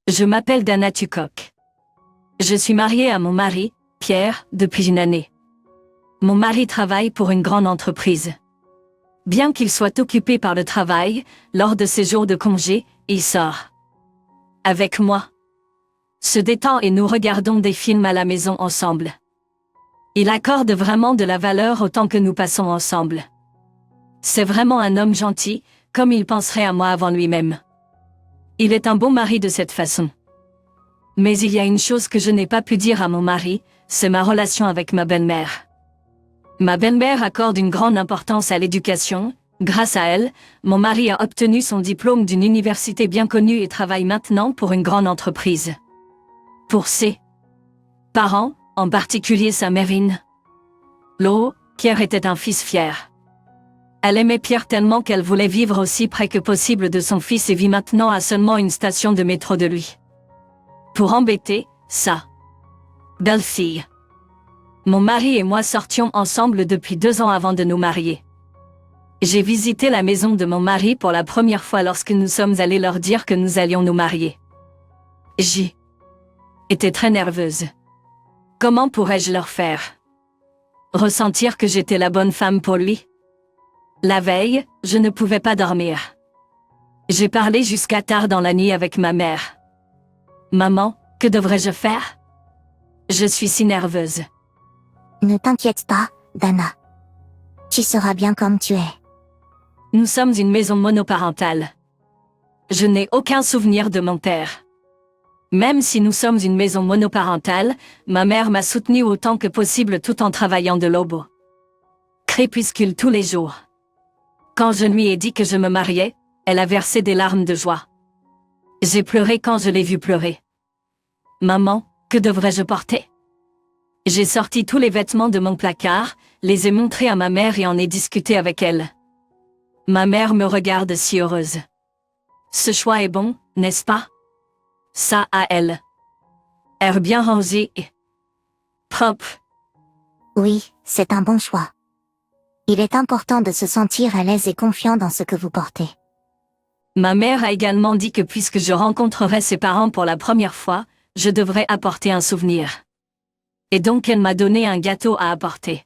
Je m'appelle Dana Tukok. Je suis mariée à mon mari, Pierre, depuis une année. Mon mari travaille pour une grande entreprise. Bien qu'il soit occupé par le travail, lors de ses jours de congé, il sort avec moi, se détend et nous regardons des films à la maison ensemble. Il accorde vraiment de la valeur au temps que nous passons ensemble. C'est vraiment un homme gentil, comme il penserait à moi avant lui-même. Il est un bon mari de cette façon. Mais il y a une chose que je n'ai pas pu dire à mon mari, c'est ma relation avec ma belle-mère. Ma belle-mère accorde une grande importance à l'éducation. Grâce à elle, mon mari a obtenu son diplôme d'une université bien connue et travaille maintenant pour une grande entreprise. Pour ses parents, en particulier sa mère Lo, Pierre était un fils fier. Elle aimait Pierre tellement qu'elle voulait vivre aussi près que possible de son fils et vit maintenant à seulement une station de métro de lui. Pour embêter, sa belle-fille. Mon mari et moi sortions ensemble depuis 2 ans avant de nous marier. J'ai visité la maison de mon mari pour la première fois lorsque nous sommes allés leur dire que nous allions nous marier. J'y étais très nerveuse. Comment pourrais-je leur faire ressentir que j'étais la bonne femme pour lui? La veille, je ne pouvais pas dormir. J'ai parlé jusqu'à tard dans la nuit avec ma mère. Maman, que devrais-je faire? Je suis si nerveuse. Ne t'inquiète pas, Dana. Tu seras bien comme tu es. Nous sommes une maison monoparentale. Je n'ai aucun souvenir de mon père. Même si nous sommes une maison monoparentale, ma mère m'a soutenue autant que possible tout en travaillant de l'aube crépuscule tous les jours. Quand je lui ai dit que je me mariais, elle a versé des larmes de joie. J'ai pleuré quand je l'ai vue pleurer. Maman, que devrais-je porter? J'ai sorti tous les vêtements de mon placard, les ai montrés à ma mère et en ai discuté avec elle. Ma mère me regarde si heureuse. Ce choix est bon, n'est-ce pas? Ça à elle. Air bien rangé et propre. Oui, c'est un bon choix. Il est important de se sentir à l'aise et confiant dans ce que vous portez. Ma mère a également dit que puisque je rencontrerai ses parents pour la première fois, je devrais apporter un souvenir. Et donc elle m'a donné un gâteau à apporter.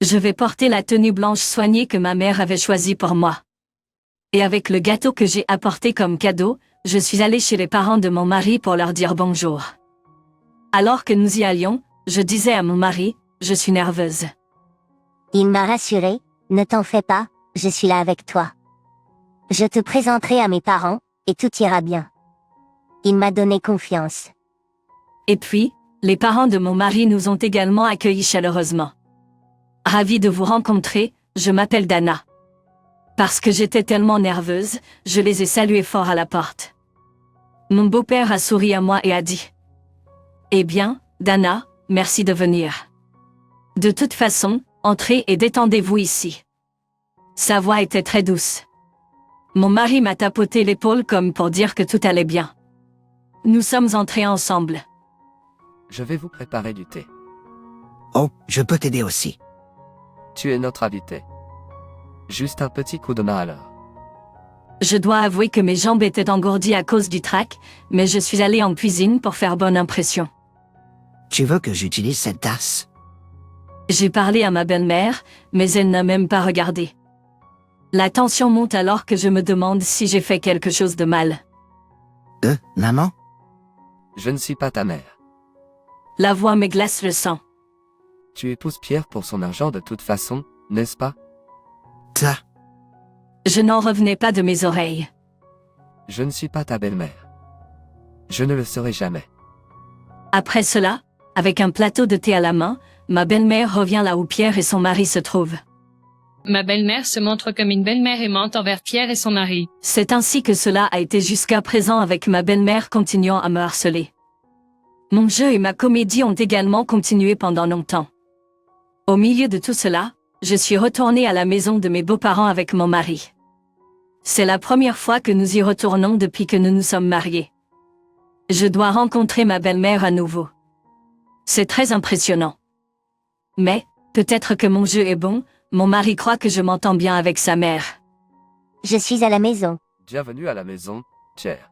Je vais porter la tenue blanche soignée que ma mère avait choisie pour moi. Et avec le gâteau que j'ai apporté comme cadeau, je suis allée chez les parents de mon mari pour leur dire bonjour. Alors que nous y allions, je disais à mon mari, je suis nerveuse. Il m'a rassuré, ne t'en fais pas, je suis là avec toi. Je te présenterai à mes parents, et tout ira bien. Il m'a donné confiance. Et puis, les parents de mon mari nous ont également accueillis chaleureusement. Ravie de vous rencontrer, je m'appelle Dana. Parce que j'étais tellement nerveuse, je les ai salués fort à la porte. Mon beau-père a souri à moi et a dit: Eh bien, Dana, merci de venir. De toute façon, entrez et détendez-vous ici. Sa voix était très douce. Mon mari m'a tapoté l'épaule comme pour dire que tout allait bien. Nous sommes entrés ensemble. Je vais vous préparer du thé. Oh, je peux t'aider aussi. Tu es notre invité. Juste un petit coup de main alors. Je dois avouer que mes jambes étaient engourdies à cause du trac, mais je suis allée en cuisine pour faire bonne impression. Tu veux que j'utilise cette tasse? J'ai parlé à ma belle-mère, mais elle n'a même pas regardé. La tension monte alors que je me demande si j'ai fait quelque chose de mal. Maman? Je ne suis pas ta mère. La voix me glace le sang. Tu épouses Pierre pour son argent de toute façon, n'est-ce pas? Ça. Je n'en revenais pas de mes oreilles. Je ne suis pas ta belle-mère. Je ne le serai jamais. Après cela, avec un plateau de thé à la main, ma belle-mère revient là où Pierre et son mari se trouvent. Ma belle-mère se montre comme une belle-mère aimante envers Pierre et son mari. C'est ainsi que cela a été jusqu'à présent avec ma belle-mère continuant à me harceler. Mon jeu et ma comédie ont également continué pendant longtemps. Au milieu de tout cela, je suis retournée à la maison de mes beaux-parents avec mon mari. C'est la première fois que nous y retournons depuis que nous nous sommes mariés. Je dois rencontrer ma belle-mère à nouveau. C'est très impressionnant. Mais, peut-être que mon jeu est bon, mon mari croit que je m'entends bien avec sa mère. Je suis à la maison. Bienvenue à la maison, Pierre.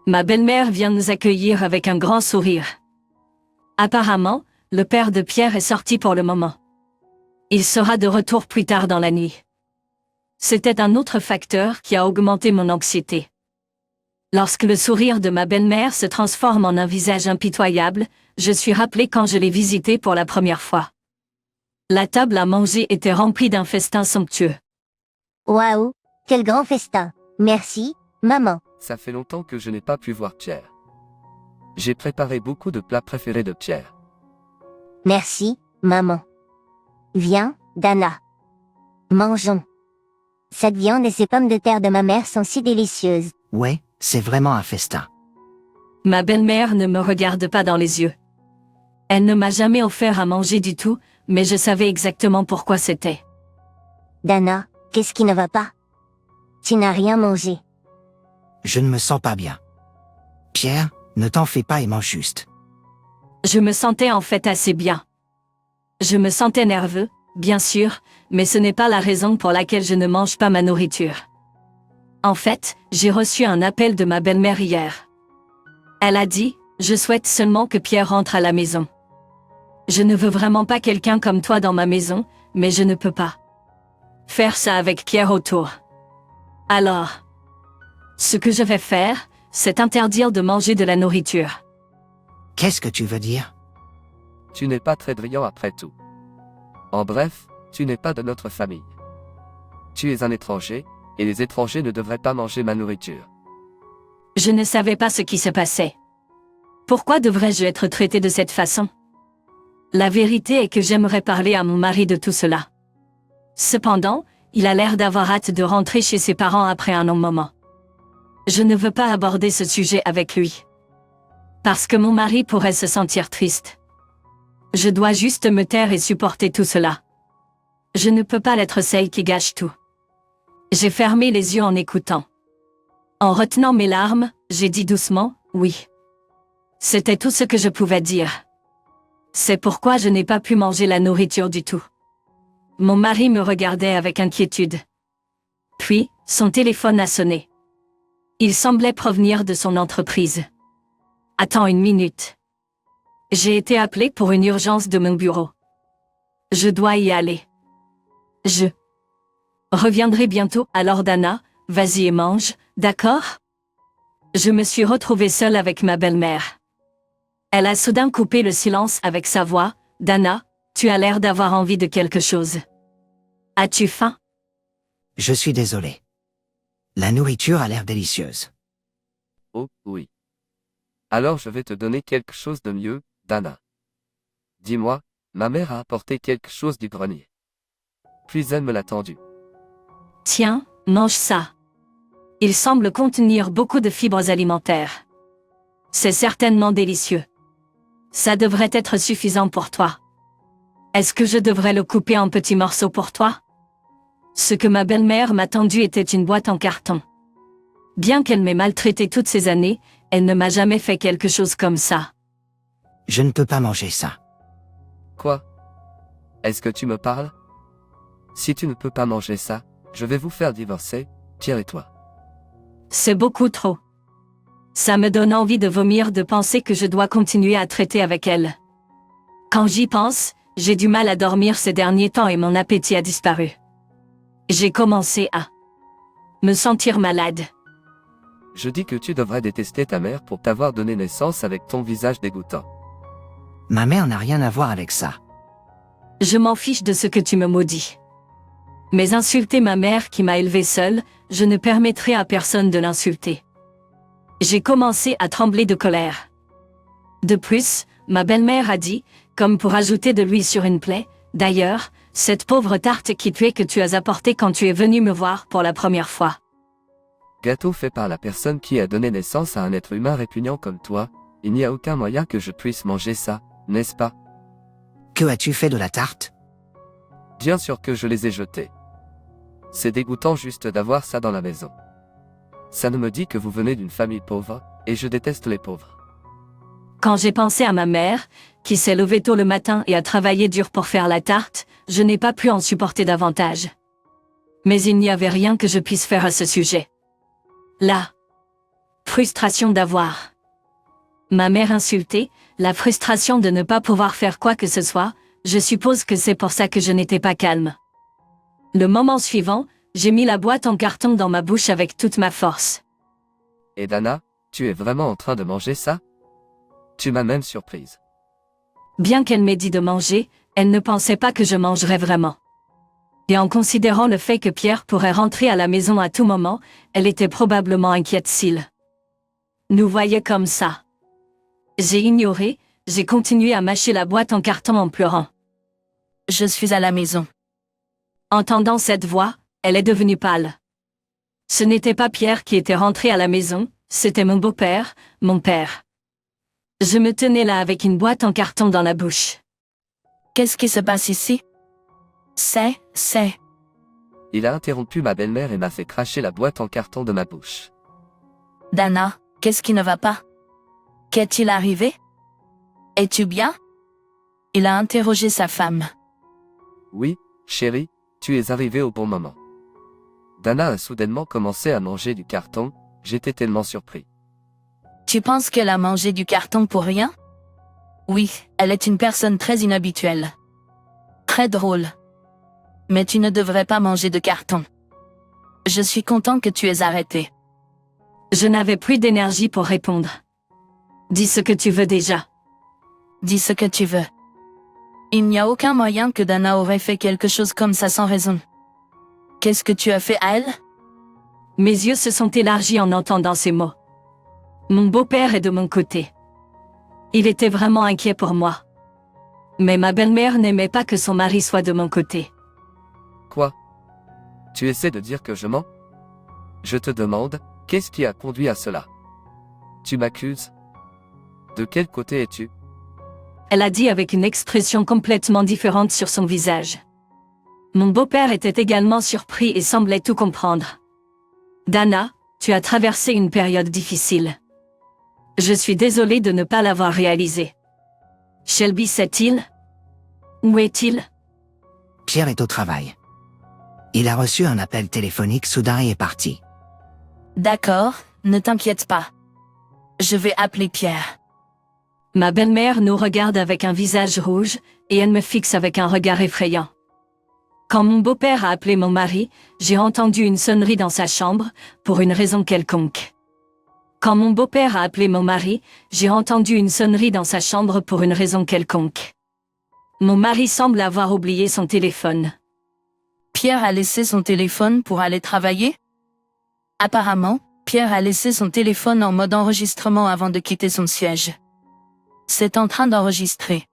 Ma belle-mère vient nous accueillir avec un grand sourire. Apparemment, le père de Pierre est sorti pour le moment. Il sera de retour plus tard dans la nuit. C'était un autre facteur qui a augmenté mon anxiété. Lorsque le sourire de ma belle-mère se transforme en un visage impitoyable, je suis rappelé quand je l'ai visité pour la première fois. La table à manger était remplie d'un festin somptueux. Waouh, quel grand festin. Merci, maman. Ça fait longtemps que je n'ai pas pu voir Pierre. J'ai préparé beaucoup de plats préférés de Pierre. Merci, maman. Viens, Dana. Mangeons. Cette viande et ces pommes de terre de ma mère sont si délicieuses. Ouais, c'est vraiment un festin. Ma belle-mère ne me regarde pas dans les yeux. Elle ne m'a jamais offert à manger du tout, mais je savais exactement pourquoi c'était. Dana, qu'est-ce qui ne va pas? Tu n'as rien mangé. Je ne me sens pas bien. Pierre, ne t'en fais pas et mange juste. Je me sentais en fait assez bien. Je me sentais nerveux, bien sûr, mais ce n'est pas la raison pour laquelle je ne mange pas ma nourriture. En fait, j'ai reçu un appel de ma belle-mère hier. Elle a dit, je souhaite seulement que Pierre rentre à la maison. Je ne veux vraiment pas quelqu'un comme toi dans ma maison, mais je ne peux pas faire ça avec Pierre autour. Alors, ce que je vais faire, c'est interdire de manger de la nourriture. Qu'est-ce que tu veux dire? Tu n'es pas très brillant après tout. En bref, tu n'es pas de notre famille. Tu es un étranger, et les étrangers ne devraient pas manger ma nourriture. Je ne savais pas ce qui se passait. Pourquoi devrais-je être traité de cette façon? La vérité est que j'aimerais parler à mon mari de tout cela. Cependant, il a l'air d'avoir hâte de rentrer chez ses parents après un long moment. Je ne veux pas aborder ce sujet avec lui. Parce que mon mari pourrait se sentir triste. Je dois juste me taire et supporter tout cela. Je ne peux pas être celle qui gâche tout. J'ai fermé les yeux en écoutant. En retenant mes larmes, j'ai dit doucement, oui. C'était tout ce que je pouvais dire. C'est pourquoi je n'ai pas pu manger la nourriture du tout. Mon mari me regardait avec inquiétude. Puis, son téléphone a sonné. Il semblait provenir de son entreprise. Attends une minute. J'ai été appelée pour une urgence de mon bureau. Je dois y aller. Je reviendrai bientôt, alors Dana, vas-y et mange, d'accord? Je me suis retrouvée seule avec ma belle-mère. Elle a soudain coupé le silence avec sa voix. Dana, tu as l'air d'avoir envie de quelque chose. As-tu faim? Je suis désolé. La nourriture a l'air délicieuse. Oh, oui. Alors je vais te donner quelque chose de mieux, Dana. Dis-moi, ma mère a apporté quelque chose du grenier. Puis elle me l'a tendu. Tiens, mange ça. Il semble contenir beaucoup de fibres alimentaires. C'est certainement délicieux. Ça devrait être suffisant pour toi. Est-ce que je devrais le couper en petits morceaux pour toi? Ce que ma belle-mère m'a tendu était une boîte en carton. Bien qu'elle m'ait maltraité toutes ces années, elle ne m'a jamais fait quelque chose comme ça. Je ne peux pas manger ça. Quoi? Est-ce que tu me parles? Si tu ne peux pas manger ça, je vais vous faire divorcer, Pierre et toi. C'est beaucoup trop. Ça me donne envie de vomir de penser que je dois continuer à traiter avec elle. Quand j'y pense, j'ai du mal à dormir ces derniers temps et mon appétit a disparu. J'ai commencé à me sentir malade. Je dis que tu devrais détester ta mère pour t'avoir donné naissance avec ton visage dégoûtant. Ma mère n'a rien à voir avec ça. Je m'en fiche de ce que tu me maudis. Mais insulter ma mère qui m'a élevée seule, je ne permettrai à personne de l'insulter. J'ai commencé à trembler de colère. De plus, ma belle-mère a dit, comme pour ajouter de l'huile sur une plaie, d'ailleurs, cette pauvre tarte qui tu es que tu as apportée quand tu es venu me voir pour la première fois. Gâteau fait par la personne qui a donné naissance à un être humain répugnant comme toi, il n'y a aucun moyen que je puisse manger ça, n'est-ce pas? Que as-tu fait de la tarte? Bien sûr que je les ai jetés. C'est dégoûtant juste d'avoir ça dans la maison. Ça ne me dit que vous venez d'une famille pauvre, et je déteste les pauvres. Quand j'ai pensé à ma mère, qui s'est levée tôt le matin et a travaillé dur pour faire la tarte, je n'ai pas pu en supporter davantage. Mais il n'y avait rien que je puisse faire à ce sujet. Là, Frustration d'avoir ma mère insultée, la frustration de ne pas pouvoir faire quoi que ce soit, je suppose que c'est pour ça que je n'étais pas calme. Le moment suivant, j'ai mis la boîte en carton dans ma bouche avec toute ma force. Et Dana, tu es vraiment en train de manger ça? Tu m'as même surprise. Bien qu'elle m'ait dit de manger, elle ne pensait pas que je mangerais vraiment. Et en considérant le fait que Pierre pourrait rentrer à la maison à tout moment, elle était probablement inquiète s'il nous voyait comme ça. J'ai ignoré, j'ai continué à mâcher la boîte en carton en pleurant. Je suis à la maison. Entendant cette voix, elle est devenue pâle. Ce n'était pas Pierre qui était rentré à la maison, c'était mon beau-père, mon père. Je me tenais là avec une boîte en carton dans la bouche. Qu'est-ce qui se passe ici? C'est. Il a interrompu ma belle-mère et m'a fait cracher la boîte en carton de ma bouche. Dana, qu'est-ce qui ne va pas? Qu'est-il arrivé? Es-tu bien? Il a interrogé sa femme. Oui, chérie, tu es arrivée au bon moment. Dana a soudainement commencé à manger du carton, j'étais tellement surpris. Tu penses qu'elle a mangé du carton pour rien? Oui, elle est une personne très inhabituelle. Très drôle. Mais tu ne devrais pas manger de carton. Je suis content que tu aies arrêté. Je n'avais plus d'énergie pour répondre. Dis ce que tu veux déjà. Dis ce que tu veux. Il n'y a aucun moyen que Dana aurait fait quelque chose comme ça sans raison. Qu'est-ce que tu as fait à elle? Mes yeux se sont élargis en entendant ces mots. Mon beau-père est de mon côté. Il était vraiment inquiet pour moi. Mais ma belle-mère n'aimait pas que son mari soit de mon côté. Quoi? Tu essaies de dire que je mens? Je te demande, qu'est-ce qui a conduit à cela? Tu m'accuses? De quel côté es-tu? Elle a dit avec une expression complètement différente sur son visage. Mon beau-père était également surpris et semblait tout comprendre. Dana, tu as traversé une période difficile. Je suis désolée de ne pas l'avoir réalisé. Shelby sait-il? Où est-il? Pierre est au travail. Il a reçu un appel téléphonique soudain et est parti. D'accord, ne t'inquiète pas. Je vais appeler Pierre. Ma belle-mère nous regarde avec un visage rouge, et elle me fixe avec un regard effrayant. Quand mon beau-père a appelé mon mari, j'ai entendu une sonnerie dans sa chambre, pour une raison quelconque. Quand mon beau-père a appelé mon mari, j'ai entendu une sonnerie dans sa chambre pour une raison quelconque. Mon mari semble avoir oublié son téléphone. Pierre a laissé son téléphone pour aller travailler? Apparemment, Pierre a laissé son téléphone en mode enregistrement avant de quitter son siège. C'est en train d'enregistrer.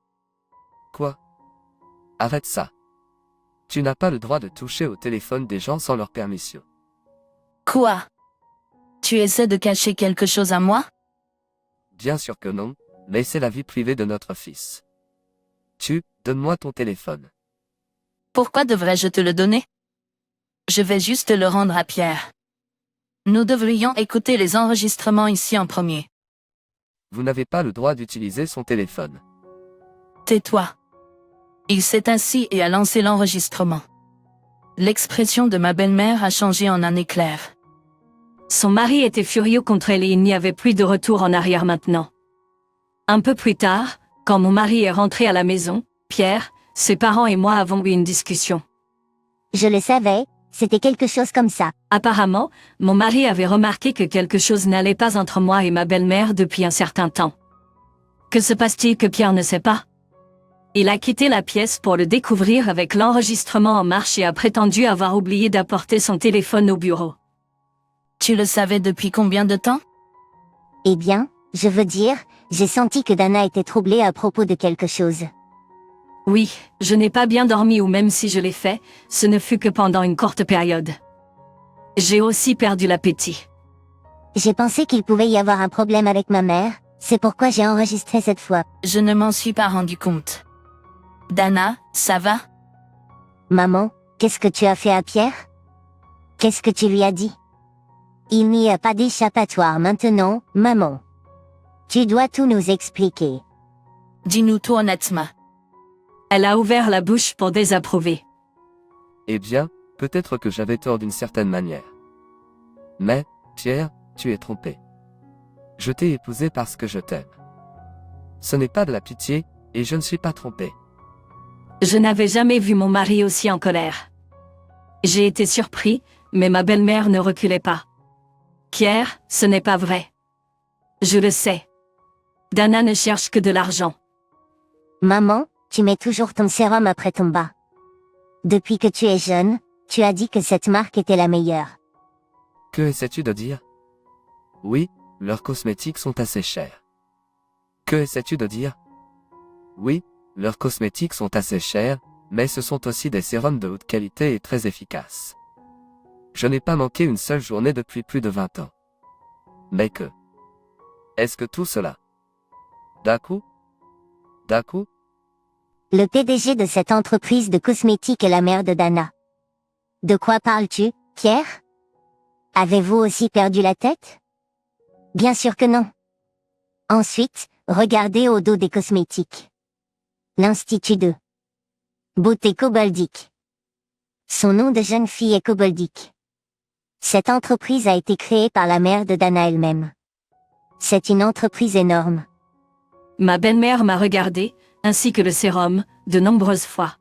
Quoi? Arrête ça. Tu n'as pas le droit de toucher au téléphone des gens sans leur permission. Quoi? Tu essaies de cacher quelque chose à moi? Bien sûr que non, mais c'est la vie privée de notre fils. Donne-moi ton téléphone. Pourquoi devrais-je te le donner? Je vais juste le rendre à Pierre. Nous devrions écouter les enregistrements ici en premier. Vous n'avez pas le droit d'utiliser son téléphone. Tais-toi. Il s'est assis et a lancé l'enregistrement. L'expression de ma belle-mère a changé en un éclair. Son mari était furieux contre elle et il n'y avait plus de retour en arrière maintenant. Un peu plus tard, quand mon mari est rentré à la maison, Pierre, ses parents et moi avons eu une discussion. Je le savais, c'était quelque chose comme ça. Apparemment, mon mari avait remarqué que quelque chose n'allait pas entre moi et ma belle-mère depuis un certain temps. Que se passe-t-il que Pierre ne sait pas? Il a quitté la pièce pour le découvrir avec l'enregistrement en marche et a prétendu avoir oublié d'apporter son téléphone au bureau. Tu le savais depuis combien de temps? Eh bien, je veux dire, j'ai senti que Dana était troublée à propos de quelque chose. Oui, je n'ai pas bien dormi ou même si je l'ai fait, ce ne fut que pendant une courte période. J'ai aussi perdu l'appétit. J'ai pensé qu'il pouvait y avoir un problème avec ma mère, c'est pourquoi j'ai enregistré cette fois. Je ne m'en suis pas rendu compte. Dana, ça va? Maman, qu'est-ce que tu as fait à Pierre? Qu'est-ce que tu lui as dit? Il n'y a pas d'échappatoire maintenant, maman. Tu dois tout nous expliquer. Dis-nous tout honnêtement. Elle a ouvert la bouche pour désapprouver. Eh bien, peut-être que j'avais tort d'une certaine manière. Mais, Pierre, tu es trompé. Je t'ai épousé parce que je t'aime. Ce n'est pas de la pitié, et je ne suis pas trompé. Je n'avais jamais vu mon mari aussi en colère. J'ai été surpris, mais ma belle-mère ne reculait pas. Pierre, ce n'est pas vrai. Je le sais. Dana ne cherche que de l'argent. Maman, tu mets toujours ton sérum après ton bas. Depuis que tu es jeune, tu as dit que cette marque était la meilleure. Que essaies-tu de dire? Oui, leurs cosmétiques sont assez chers. Que essaies-tu de dire? Oui, leurs cosmétiques sont assez chers, mais ce sont aussi des sérums de haute qualité et très efficaces. Je n'ai pas manqué une seule journée depuis plus de 20 ans. Mais que? Est-ce que tout cela? D'un coup? D'un coup? Le PDG de cette entreprise de cosmétiques est la mère de Dana. De quoi parles-tu, Pierre? Avez-vous aussi perdu la tête? Bien sûr que non. Ensuite, regardez au dos des cosmétiques. L'Institut de Beauté Coboldic. Son nom de jeune fille est Coboldic. Cette entreprise a été créée par la mère de Dana elle-même. C'est une entreprise énorme. Ma belle-mère m'a regardé, ainsi que le sérum, de nombreuses fois.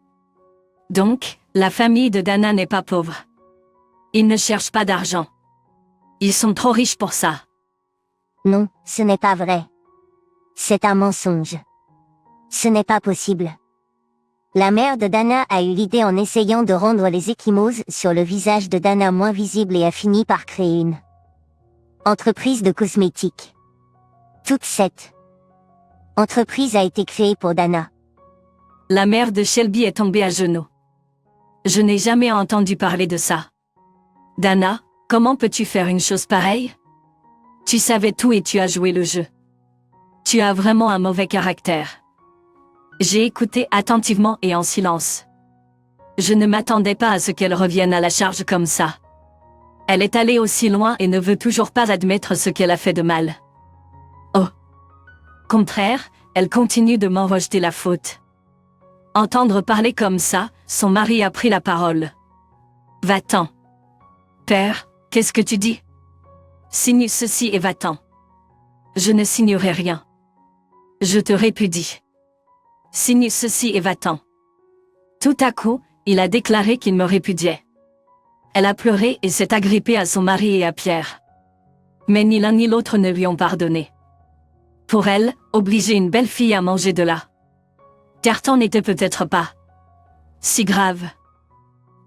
Donc, la famille de Dana n'est pas pauvre. Ils ne cherchent pas d'argent. Ils sont trop riches pour ça. Non, ce n'est pas vrai. C'est un mensonge. Ce n'est pas possible. La mère de Dana a eu l'idée en essayant de rendre les ecchymoses sur le visage de Dana moins visibles et a fini par créer une entreprise de cosmétiques. Toute cette entreprise a été créée pour Dana. La mère de Shelby est tombée à genoux. Je n'ai jamais entendu parler de ça. Dana, comment peux-tu faire une chose pareille? Tu savais tout et tu as joué le jeu. Tu as vraiment un mauvais caractère. J'ai écouté attentivement et en silence. Je ne m'attendais pas à ce qu'elle revienne à la charge comme ça. Elle est allée aussi loin et ne veut toujours pas admettre ce qu'elle a fait de mal. Au contraire, elle continue de m'en rejeter la faute. Entendre parler comme ça, son mari a pris la parole. Va-t'en. Père, qu'est-ce que tu dis? Signe ceci et va-t'en. Je ne signerai rien. Je te répudie. Signe ceci et va-t'en. Tout à coup, il a déclaré qu'il me répudiait. Elle a pleuré et s'est agrippée à son mari et à Pierre. Mais ni l'un ni l'autre ne lui ont pardonné. Pour elle, obliger une belle fille à manger de la carton n'était peut-être pas si grave.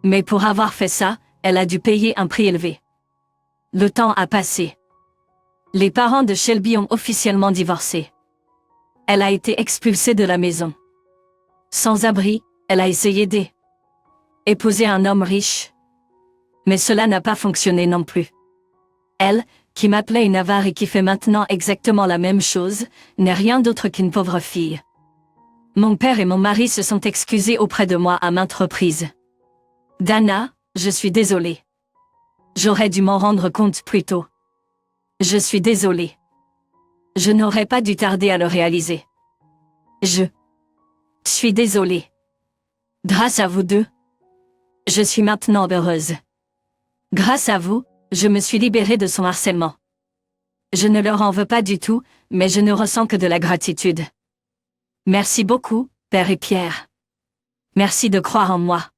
Mais pour avoir fait ça, elle a dû payer un prix élevé. Le temps a passé. Les parents de Shelby ont officiellement divorcé. Elle a été expulsée de la maison. Sans abri, elle a essayé d'épouser un homme riche. Mais cela n'a pas fonctionné non plus. Elle, qui m'appelait une avare et qui fait maintenant exactement la même chose, n'est rien d'autre qu'une pauvre fille. Mon père et mon mari se sont excusés auprès de moi à maintes reprises. Dana, je suis désolée. J'aurais dû m'en rendre compte plus tôt. Je suis désolée. Je n'aurais pas dû tarder à le réaliser. Je suis désolée. Grâce à vous deux, je suis maintenant heureuse. Grâce à vous, je me suis libérée de son harcèlement. Je ne leur en veux pas du tout, mais je ne ressens que de la gratitude. Merci beaucoup, Père et Pierre. Merci de croire en moi.